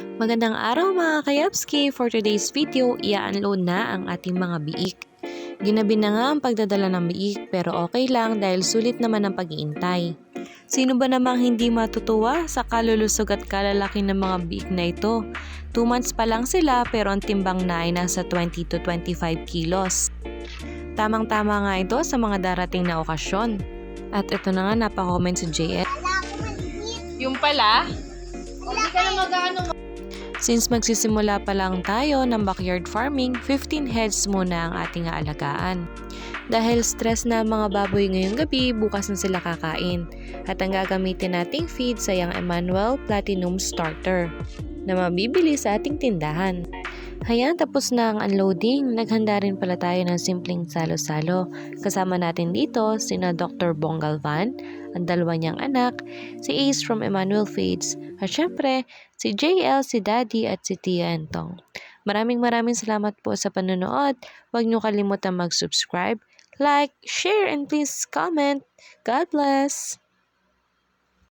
Magandang araw mga kayapski! For today's video, i-unload na ang ating mga biik. Ginabi na nga ang pagdadala ng biik pero okay lang dahil sulit naman ang pag-iintay. Sino ba namang hindi matutuwa sa kalulusog at kalalaki ng mga biik na ito? 2 months pa lang sila pero ang timbang na ay nasa 20 to 25 kilos. Tamang-tama nga ito sa mga darating na okasyon. At ito na nga napakomment si JL. Yung pala, hindi ka na mag-ano. Since magsisimula pa lang tayo ng backyard farming, 15 heads muna ang ating aalagaan. Dahil stress na ang mga baboy ngayong gabi, bukas na sila kakain. At ang gagamitin nating feed sa Young Emmanuel Platinum Starter na mabibili sa ating tindahan. Hayan, tapos na ang unloading. Naghanda rin pala tayo ng simpleng salo-salo. Kasama natin dito sina Dr. Bong Galvan, ang dalawa niyang anak, si Ace from Emmanuel Feeds, at syempre, si JL, si Daddy at si Tia Entong. Maraming salamat po sa panonood. Huwag niyo kalimutan mag-subscribe, like, share, and please comment. God bless!